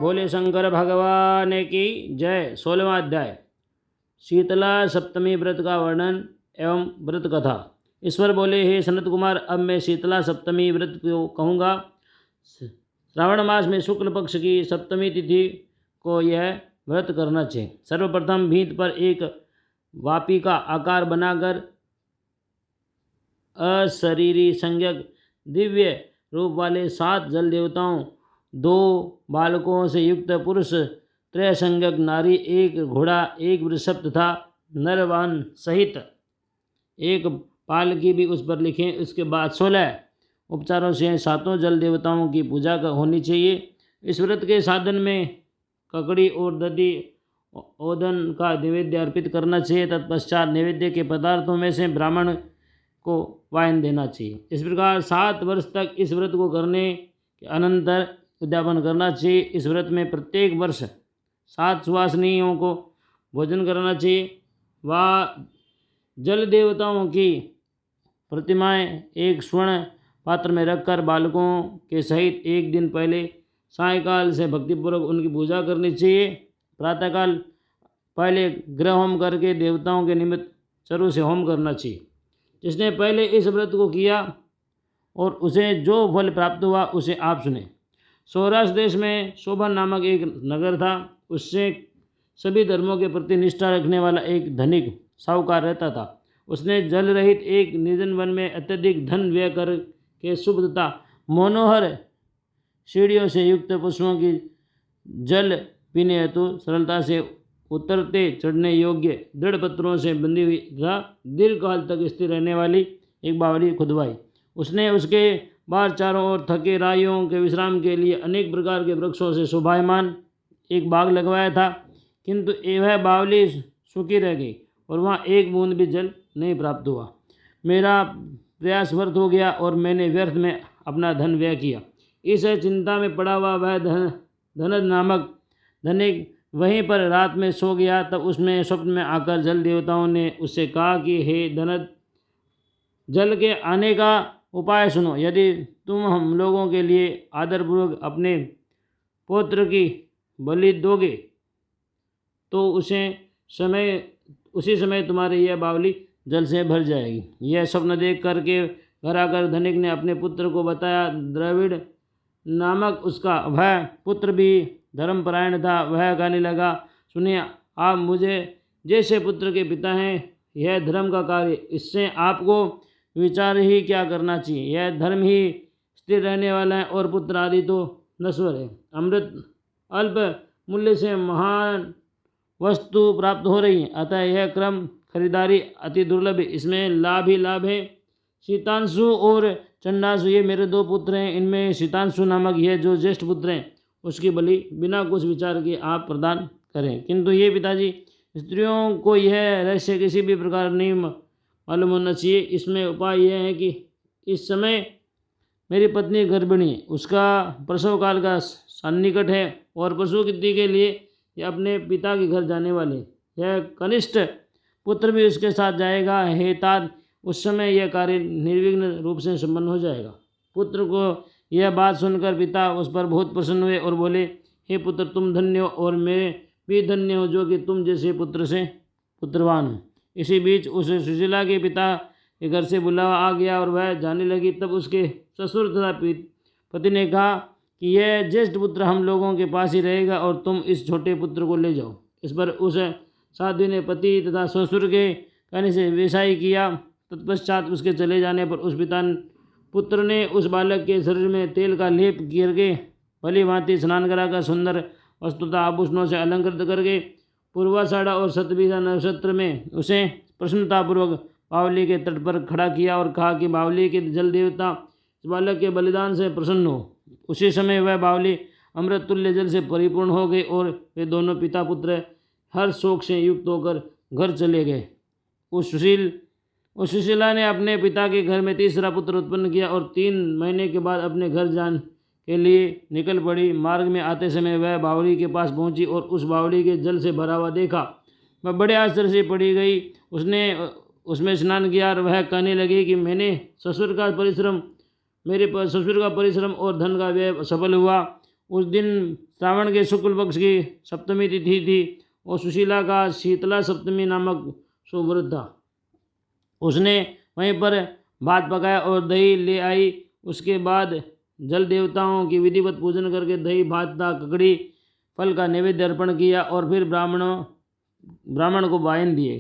बोले शंकर भगवान की जय। 16वां अध्याय शीतला सप्तमी व्रत का वर्णन एवं व्रत कथा। ईश्वर बोले, हे सनत कुमार, अब मैं शीतला सप्तमी व्रत को कहूँगा। श्रावण मास में शुक्ल पक्ष की सप्तमी तिथि को यह व्रत करना चाहिए। सर्वप्रथम भीत पर एक वापी का आकार बनाकर अशरीरी संज्ञक दिव्य रूप वाले 7 जल देवताओं, 2 बालकों से युक्त पुरुष, त्रयसंज्ञक नारी, 1 घोड़ा, 1 वृषभ तथा नरवान सहित 1 पालकी भी उस पर लिखें। उसके बाद 16 उपचारों से 7 जल देवताओं की पूजा होनी चाहिए। इस व्रत के साधन में ककड़ी और दधी ओदन का नैवेद्य अर्पित करना चाहिए। तत्पश्चात नैवेद्य के पदार्थों में से ब्राह्मण को वायन देना चाहिए। इस प्रकार 7 वर्ष तक इस व्रत को करने के अनंतर उद्यापन करना चाहिए। इस व्रत में प्रत्येक वर्ष 7 सुवासिनियों को भोजन करना चाहिए। वह जल देवताओं की प्रतिमाएं एक स्वर्ण पात्र में रखकर बालकों के सहित 1 दिन पहले सायंकाल से भक्तिपूर्वक उनकी पूजा करनी चाहिए। प्रातःकाल पहले गृह होम करके देवताओं के निमित्त चरु से होम करना चाहिए। जिसने पहले इस व्रत को किया और उसे जो फल प्राप्त हुआ उसे आप सुने। सौराष्ट्र देश में शोभन नामक एक नगर था। उससे सभी धर्मों के प्रति निष्ठा रखने वाला एक धनिक साहूकार रहता था। उसने जल रहित एक निर्जन वन में अत्यधिक धन व्यय करके शुभ तथा मनोहर सीढ़ियों से युक्त पशुओं की जल पीने हेतु सरलता से उतरते चढ़ने योग्य दृढ़ पत्थरों से बंधी हुई तथा दीर्घकाल तक स्थिर रहने वाली एक बावली खुदवाई। उसने उसके बाहर चारों ओर थके राहियों के विश्राम के लिए अनेक प्रकार के वृक्षों से शोभायमान एक बाग लगवाया था, किंतु वह बावली सूखी रह गई और वहाँ एक बूंद भी जल नहीं प्राप्त हुआ। मेरा प्रयास व्यर्थ हो गया और मैंने व्यर्थ में अपना धन व्यय किया। इस चिंता में पड़ा हुआ वह धनद नामक धनिक वहीं पर रात में सो गया। तब उसमें स्वप्न में आकर जल देवताओं ने उससे कहा कि हे धनद, जल के आने का उपाय सुनो। यदि तुम हम लोगों के लिए आदरपूर्वक अपने पुत्र की बलि दोगे तो उसी समय तुम्हारी यह बावली जल से भर जाएगी। यह स्वप्न देख करके घर आकर धनिक ने अपने पुत्र को बताया। द्रविड़ नामक उसका वह पुत्र भी धर्मपरायण था। वह कहने लगा, सुनिए, आप मुझे जैसे पुत्र के पिता हैं, यह धर्म का कार्य, इससे आपको विचार ही क्या करना चाहिए। यह धर्म ही स्थिर रहने वाला है और पुत्र आदि तो नश्वर है। अमृत अल्प मूल्य से महान वस्तु प्राप्त हो रही है, अतः यह क्रम खरीदारी अति दुर्लभ है। इसमें लाभ ही लाभ है। शीतांशु और चंडांशु ये मेरे 2 पुत्र हैं। इनमें शीतांशु नामक यह जो ज्येष्ठ पुत्र हैं, उसकी बलि बिना कुछ विचार किए आप प्रदान करें। किंतु ये पिताजी, स्त्रियों को यह रहस्य किसी भी प्रकार नहीं मालूम होना चाहिए। इसमें उपाय यह है कि इस समय मेरी पत्नी गर्भिणी है, उसका प्रसव काल का सन्निकट है और प्रसूति के लिए यह अपने पिता के घर जाने वाले। यह कनिष्ठ पुत्र भी उसके साथ जाएगा। हे तात, उस समय यह कार्य निर्विघ्न रूप से संपन्न हो जाएगा। पुत्र को यह बात सुनकर पिता उस पर बहुत प्रसन्न हुए और बोले, हे पुत्र, तुम धन्य हो और मैं भी धन्य हो जो कि तुम जैसे पुत्र से पुत्रवान हो। इसी बीच उस सुशीला के पिता के घर से बुलावा आ गया और वह जाने लगी। तब उसके ससुर तथा पति ने कहा कि यह ज्येष्ठ पुत्र हम लोगों के पास ही रहेगा और तुम इस छोटे पुत्र को ले जाओ। इस पर उस साध्वी ने पति तथा ससुर के कहने से वैसा ही किया। तत्पश्चात उसके चले जाने पर उस पुत्र ने उस बालक के शरीर में तेल का लेप करके भली भांति स्नान कराकर सुंदर वस्तुतः आभूषणों से अलंकृत करके पूर्वाषाढ़ा और सतभिषा नक्षत्र में उसे प्रसन्नतापूर्वक बावली के तट पर खड़ा किया और कहा कि बावली के जल देवता इस बालक के बलिदान से प्रसन्न हो। उसी समय वह बावली अमृत तुल्य जल से परिपूर्ण हो गई और वे दोनों पिता पुत्र हर शोक से युक्त होकर घर चले गए। उस सुशीला ने अपने पिता के घर में तीसरा पुत्र उत्पन्न किया और 3 महीने के बाद अपने घर जाने के लिए निकल पड़ी। मार्ग में आते समय वह बावली के पास पहुंची और उस बावली के जल से भरा हुआ देखा। वह बड़े आश्चर्य से पड़ी गई। उसने उसमें स्नान किया और वह कहने लगी कि मेरे ससुर का परिश्रम और धन का व्यय सफल हुआ उस दिन श्रावण के शुक्ल पक्ष की सप्तमी तिथि थी और सुशीला का शीतला सप्तमी नामक शुभ व्रत था। उसने वहीं पर भात पकाया और दही ले आई। उसके बाद जल देवताओं की विधिवत पूजन करके दही भात का ककड़ी फल का नैवेद्य अर्पण किया और फिर ब्राह्मण को वायन दिए।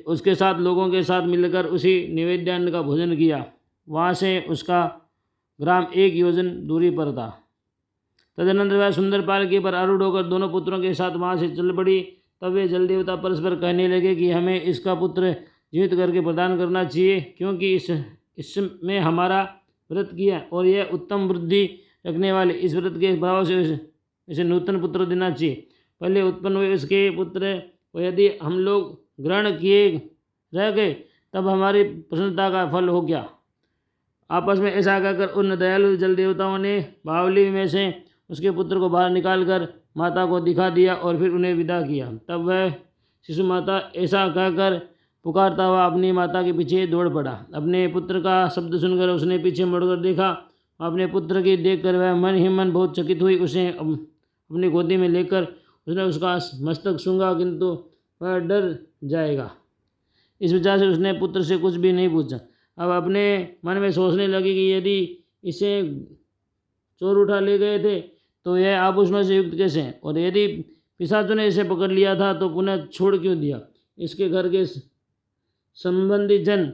उसके साथ लोगों के साथ मिलकर उसी नैवेद्यान्न का भोजन किया। वहाँ से उसका ग्राम 1 योजन दूरी पर था। तदनंतर वह सुंदरपाल के पर आरूढ़ होकर दोनों पुत्रों के साथ वहाँ से चल पड़ी। तब वे जल देवता परस्पर कहने लगे कि हमें इसका पुत्र जीवित करके प्रदान करना चाहिए, क्योंकि इसमें हमारा व्रत किया और यह उत्तम वृद्धि रखने वाले इस व्रत के प्रभाव से इसे नूतन पुत्र देना चाहिए। पहले उत्पन्न हुए उसके पुत्र को यदि हम लोग ग्रहण किए रह गए तब हमारी प्रसन्नता का फल हो गया। आपस में ऐसा कहकर उन दयालु जल देवताओं ने बावली में से उसके पुत्र को बाहर निकालकर माता को दिखा दिया और फिर उन्हें विदा किया। तब वह शिशु माता ऐसा कहकर पुकारता हुआ अपनी माता के पीछे दौड़ पड़ा। अपने पुत्र का शब्द सुनकर उसने पीछे मुड़कर देखा। अपने पुत्र की देखकर वह मन ही मन बहुत चकित हुई। उसे अपनी गोदी में लेकर उसने उसका मस्तक सूंघा, किंतु वह डर जाएगा, इस वजह से उसने पुत्र से कुछ भी नहीं पूछा। अब अपने मन में सोचने लगी कि यदि इसे चोर उठा ले गए थे तो यह आभूषणों से युक्त कैसे हैं, और यदि पिशाचों ने इसे पकड़ लिया था तो पुनः छोड़ क्यों दिया। इसके घर के संबंधी जन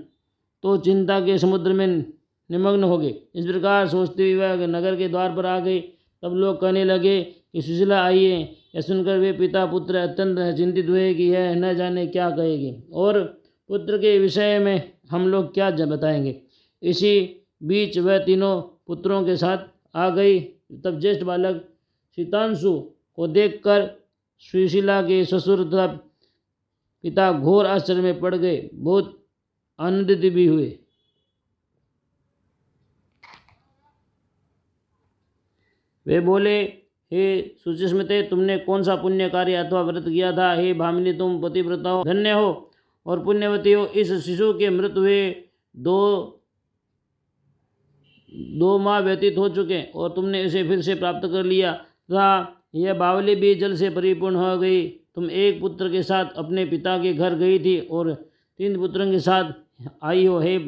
तो चिंता के समुद्र में निमग्न हो गए। इस प्रकार सोचते हुए वह नगर के द्वार पर आ गई। तब लोग कहने लगे कि सुशीला आई है। यह सुनकर वे पिता पुत्र अत्यंत चिंतित हुए कि यह न जाने क्या कहेगी और पुत्र के विषय में हम लोग क्या बताएंगे। इसी बीच वह तीनों पुत्रों के साथ आ गई। तब ज्येष्ठ बालक शीतांशु को देखकर सुशीला के ससुर तथा पिता घोर आश्चर्य में पड़ गए, बहुत आनंदित भी हुए। वे बोले, हे सुचिस्मिते, तुमने कौन सा पुण्य कार्य अथवा व्रत किया था। हे भामिनी, तुम पतिव्रता हो, धन्य हो और पुण्यवती हो। इस शिशु के मृत हुए दो माह व्यतीत हो चुके और तुमने इसे फिर से प्राप्त कर लिया तथा यह बावली भी जल से परिपूर्ण हो गई। तुम एक पुत्र के साथ अपने पिता के घर गई थी और 3 पुत्रों के साथ आई हो। हे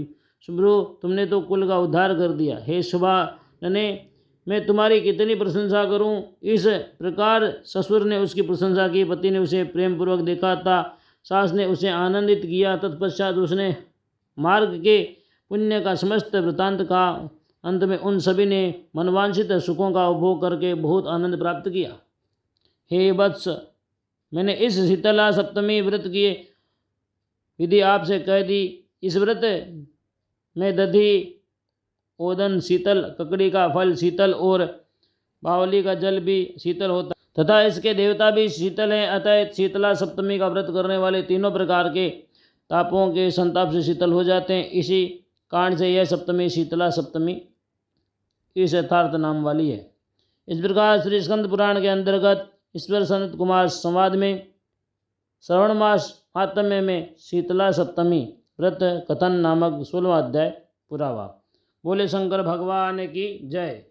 शुभ्रू, तुमने तो कुल का उद्धार कर दिया। हे शुभानने, मैं तुम्हारी कितनी प्रशंसा करूं। इस प्रकार ससुर ने उसकी प्रशंसा की। पति ने उसे प्रेम पूर्वक देखा था। सास ने उसे आनंदित किया। तत्पश्चात उसने मार्ग के पुण्य का समस्त वृतांत कहा। अंत में उन सभी ने मनवांछित सुखों का उपभोग करके बहुत आनंद प्राप्त किया। हे वत्स, मैंने इस शीतला सप्तमी व्रत की विधि आपसे कह दी। इस व्रत में दधी, ओदन शीतल, ककड़ी का फल शीतल और बावली का जल भी शीतल होता तथा इसके देवता भी शीतल हैं। अतः शीतला सप्तमी का व्रत करने वाले तीनों प्रकार के तापों के संताप से शीतल हो जाते हैं। इसी कारण से यह सप्तमी शीतला सप्तमी इस यथार्थ नाम वाली है। इस प्रकार श्री स्कंद पुराण के अंतर्गत ईश्वर सनत कुमार संवाद में श्रवण मास महात्म्य में शीतला सप्तमी व्रत कथन नामक 16वां अध्याय पूरा हुआ। बोले शंकर भगवान की जय।